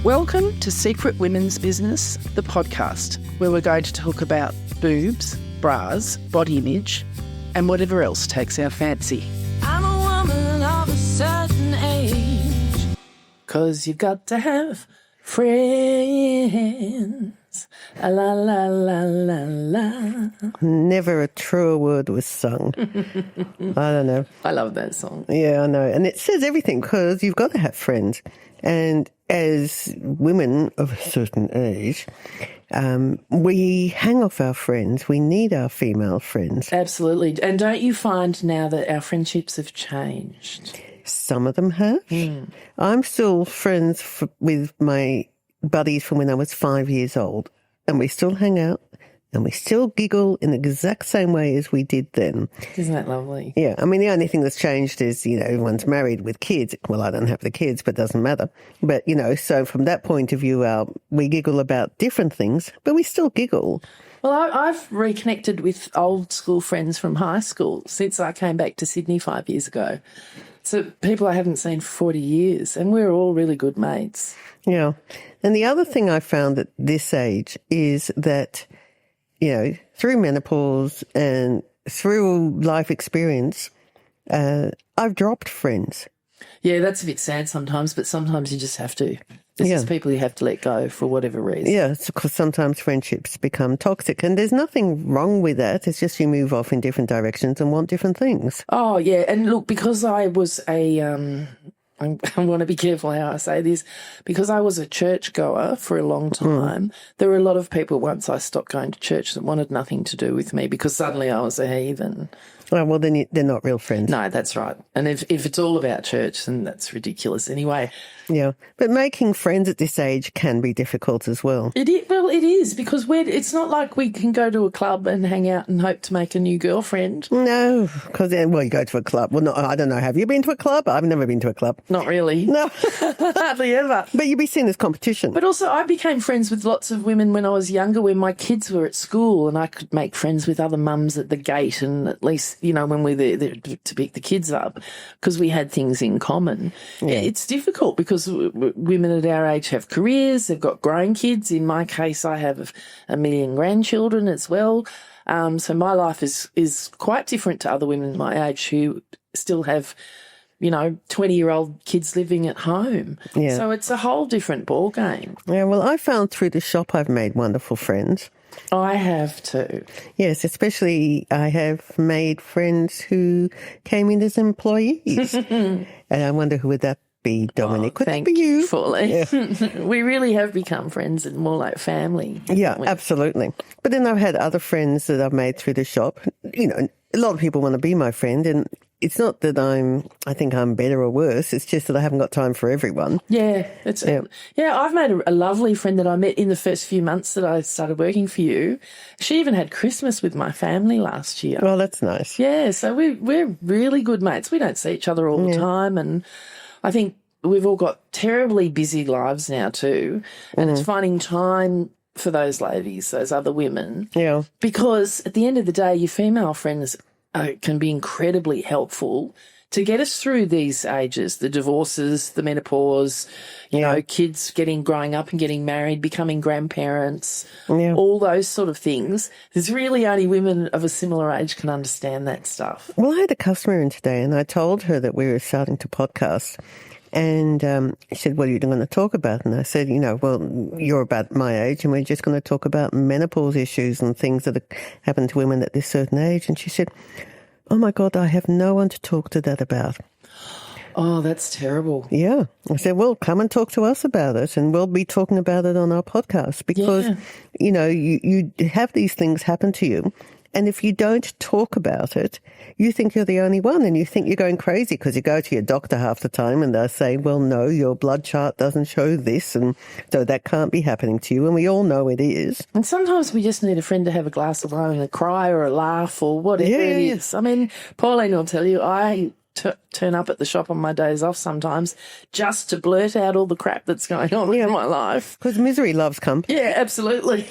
Welcome to Secret Women's Business, the podcast, where we're going to talk about boobs, bras, body image, and whatever else takes our fancy. I'm a woman of a certain age. 'Cause you've got to have friends. La la la la la. Never a truer word was sung. I don't know. I love that song. Yeah, I know. And it says everything because you've got to have friends. And as women of a certain age, we hang off our friends. We need our female friends. Absolutely. And don't you find now that our friendships have changed? Some of them have. I'm still friends with my buddies from when I was 5 years old, and we still hang out and we still giggle in the exact same way as we did then. Isn't that lovely? Yeah. I mean, the only thing that's changed is, everyone's married with kids. Well, I don't have the kids, but it doesn't matter. But, so from that point of view, we giggle about different things, but we still giggle. Well, I've reconnected with old school friends from high school since I came back to Sydney 5 years ago. So people I haven't seen for 40 years, and we're all really good mates. Yeah. And the other thing I found at this age is that, through menopause and through life experience, I've dropped friends. Yeah, that's a bit sad sometimes, but sometimes you just have to. There's just people you have to let go for whatever reason. Yeah, it's because sometimes friendships become toxic, and there's nothing wrong with that. It's just you move off in different directions and want different things. Oh, yeah. And look, because I was I want to be careful how I say this, because I was a churchgoer for a long time. There were a lot of people once I stopped going to church that wanted nothing to do with me because suddenly I was a heathen. Oh, well, then they're not real friends. No, that's right. And if it's all about church, then that's ridiculous anyway. Yeah, but making friends at this age can be difficult as well. It is, because it's not like we can go to a club and hang out and hope to make a new girlfriend. No, because, you go to a club. Well, no, I don't know. Have you been to a club? I've never been to a club. Not really. No. Hardly ever. But you'd be seen as competition. But also I became friends with lots of women when I was younger, when my kids were at school, and I could make friends with other mums at the gate, and at least, when we were there to pick the kids up, because we had things in common. Yeah. It's difficult because women at our age have careers, they've got grown kids. In my case, I have 1 million grandchildren as well. So my life is quite different to other women my age who still have 20-year-old kids living at home. Yeah. So it's a whole different ball game. Yeah, well, I found through the shop I've made wonderful friends. I have too. Yes, especially I have made friends who came in as employees. And I wonder who would that be, Dominique? Could it be you? Thankfully. Yeah. We really have become friends and more like family. Yeah, absolutely. But then I've had other friends that I've made through the shop. A lot of people want to be my friend, and it's not that I think I'm better or worse. It's just that I haven't got time for everyone. Yeah. I've made a lovely friend that I met in the first few months that I started working for you. She even had Christmas with my family last year. Oh, that's nice. Yeah, so we're really good mates. We don't see each other all the time, and I think we've all got terribly busy lives now too, and it's finding time for those ladies, those other women. Yeah. Because at the end of the day, your female friends can be incredibly helpful to get us through these ages, the divorces, the menopause, kids growing up and getting married, becoming grandparents, all those sort of things. There's really only women of a similar age can understand that stuff. Well, I had a customer in today, and I told her that we were starting to podcast. And she said, what are you going to talk about? And I said, well, you're about my age, and we're just going to talk about menopause issues and things that happen to women at this certain age. And she said, oh, my God, I have no one to talk to that about. Oh, that's terrible. Yeah. I said, well, come and talk to us about it, and we'll be talking about it on our podcast because, you have these things happen to you. And if you don't talk about it, you think you're the only one, and you think you're going crazy because you go to your doctor half the time and they're saying, well, no, your blood chart doesn't show this, and so that can't be happening to you. And we all know it is. And sometimes we just need a friend to have a glass of wine and a cry or a laugh or whatever it is. I mean, Pauline will tell you, I turn up at the shop on my days off sometimes just to blurt out all the crap that's going on in my life. Because misery loves company. Yeah, absolutely.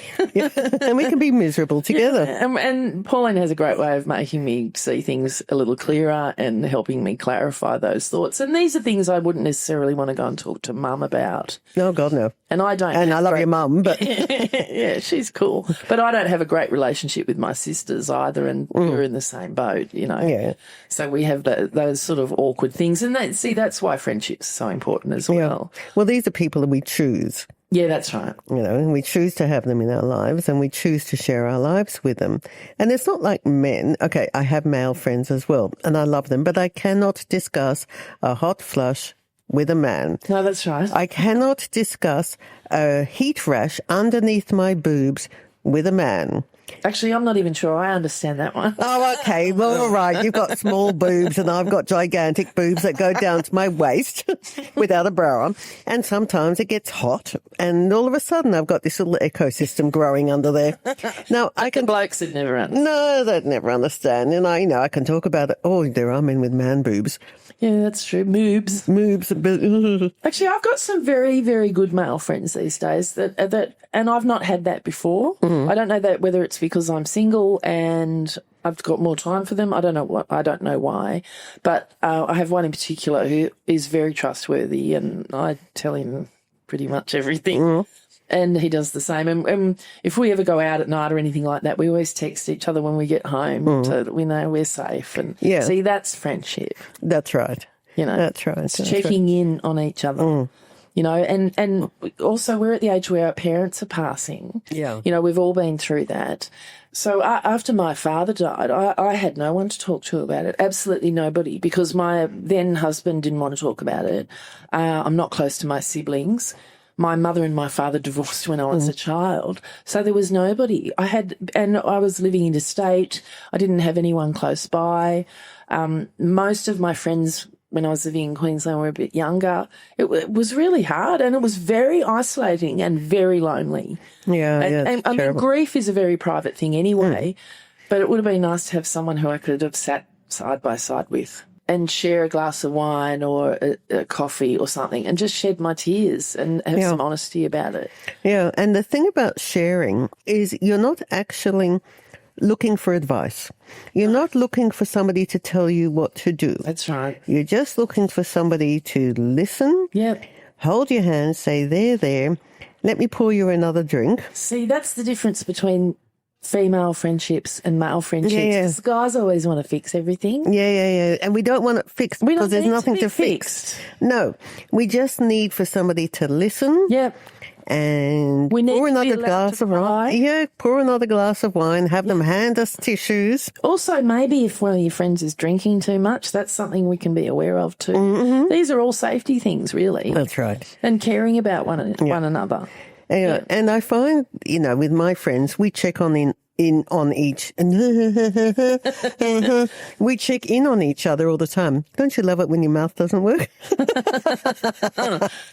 And we can be miserable together. Yeah. And Pauline has a great way of making me see things a little clearer and helping me clarify those thoughts. And these are things I wouldn't necessarily want to go and talk to Mum about. Oh, God, no. And I don't. And I love your mum, but... Yeah, she's cool. But I don't have a great relationship with my sisters either, and we're in the same boat, you know. Yeah. So we have those sort of awkward things. And that's why friendship's so important as well. Well, these are people that we choose. Yeah, that's right. You know, and we choose to have them in our lives and we choose to share our lives with them. And it's not like men. Okay, I have male friends as well and I love them, but I cannot discuss a hot flush with a man. No, that's right. I cannot discuss a heat rash underneath my boobs with a man. Actually, I'm not even sure I understand that one. Oh, okay. Well, all right. You've got small boobs and I've got gigantic boobs that go down to my waist without a bra on. And sometimes it gets hot and all of a sudden I've got this little ecosystem growing under there. Now, I can... The blokes would never understand. No, they'd never understand. And I can talk about it. Oh, there are men with man boobs. Yeah, that's true. Moobs. Actually, I've got some very, very good male friends these days that and I've not had that before. I don't know whether it's because I'm single and I've got more time for them. I don't know why. But I have one in particular who is very trustworthy and I tell him pretty much everything. And he does the same. And if we ever go out at night or anything like that, we always text each other when we get home so that we know we're safe. And see, that's friendship. That's right. You know, that's right. It's checking in on each other. You know, and also we're at the age where our parents are passing. Yeah. You know, we've all been through that. So after my father died, I had no one to talk to about it, absolutely nobody, because my then husband didn't want to talk about it. I'm not close to my siblings. My mother and my father divorced when I was a child. So there was nobody. And I was living interstate. I didn't have anyone close by. Most of my friends when I was living in Queensland were a bit younger. It was really hard and it was very isolating and very lonely. Yeah, and I mean, grief is a very private thing anyway, but it would have been nice to have someone who I could have sat side by side with and share a glass of wine or a coffee or something and just shed my tears and have some honesty about it. Yeah, and the thing about sharing is you're not actually looking for advice. You're not looking for somebody to tell you what to do. That's right. You're just looking for somebody to listen, hold your hand, say, there, let me pour you another drink. See, that's the difference between female friendships and male friendships. Yeah. Guys always want to fix everything. Yeah. And we don't want it fixed because there's nothing to fix. No, we just need for somebody to listen. Yep. And we need pour to another be glass of wine. Yeah, pour another glass of wine. Have them hand us tissues. Also, maybe if one of your friends is drinking too much, that's something we can be aware of too. These are all safety things, really. That's right. And caring about one another. Yeah. And I find, with my friends, we check on each we check in on each other all the time. Don't you love it when your mouth doesn't work?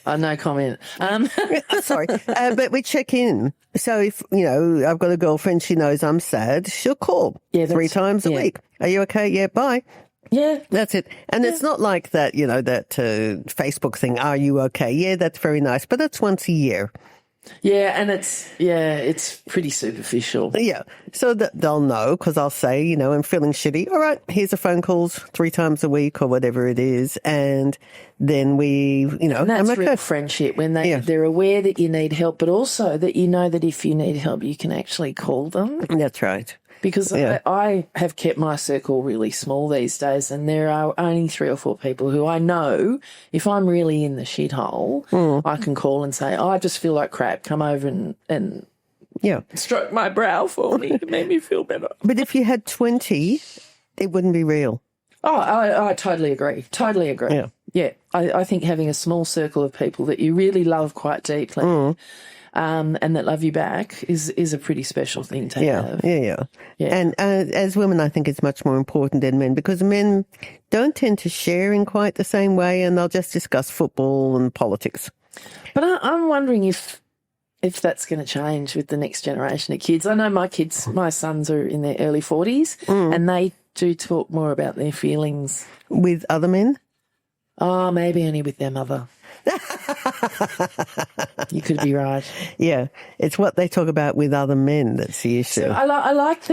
No comment. Sorry. But we check in. So if, I've got a girlfriend, she knows I'm sad, she'll call 3 times a week. Are you okay? Yeah, bye. Yeah. That's it. And it's not like that, that Facebook thing, are you okay? Yeah, that's very nice. But that's once a year. Yeah, and it's pretty superficial. Yeah, so that they'll know because I'll say, I'm feeling shitty. All right, here's a phone calls 3 times a week or whatever it is, and then we, and that's real friendship when they're aware that you need help, but also that you know that if you need help, you can actually call them. That's right. Because I have kept my circle really small these days, and there are only 3 or 4 people who I know if I'm really in the shithole, I can call and say, I just feel like crap. Come over and stroke my brow for me to make me feel better. But if you had 20, it wouldn't be real. Oh, I totally agree. Totally agree. Yeah. I think having a small circle of people that you really love quite deeply and that love you back is a pretty special thing to have. Yeah. And as women, I think it's much more important than men because men don't tend to share in quite the same way and they'll just discuss football and politics. But I'm wondering if that's going to change with the next generation of kids. I know my sons are in their early 40s and they do talk more about their feelings. With other men? Oh, maybe only with their mother. You could be right. Yeah, it's what they talk about with other men that's the issue. So I like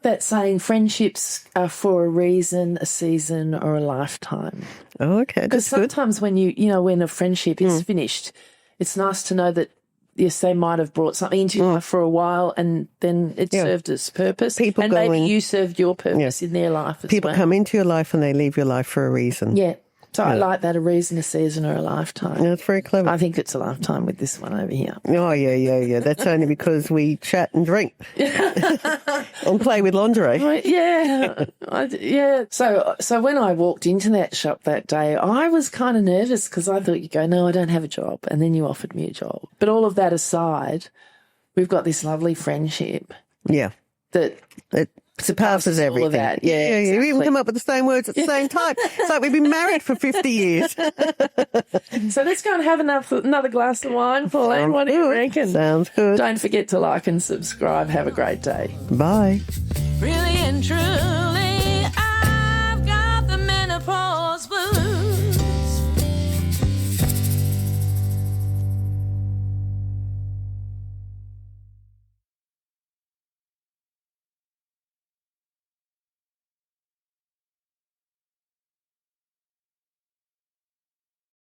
that saying, friendships are for a reason, a season, or a lifetime. Oh, okay, Because that's good. sometimes when when a friendship is finished, it's nice to know that yes, they might have brought something into your life for a while, and then it served its purpose. People and go maybe in- you served your purpose in their life as People well. come into your life and they leave your life for a reason. Yeah. So I like that, a reason, a season, or a lifetime. That's very clever. I think it's a lifetime with this one over here. Oh, yeah. That's only because we chat and drink and play with lingerie. Right, yeah. So when I walked into that shop that day, I was kind of nervous because I thought you'd go, no, I don't have a job. And then you offered me a job. But all of that aside, we've got this lovely friendship Yeah. that It surpasses all everything. of that. Yeah, Yeah, We even exactly. come up with the same words at the same time. It's like we've been married for 50 years. So let's go and have another glass of wine, Pauline. What do you reckon? Sounds good. Don't forget to like and subscribe. Have a great day. Bye. Really and true.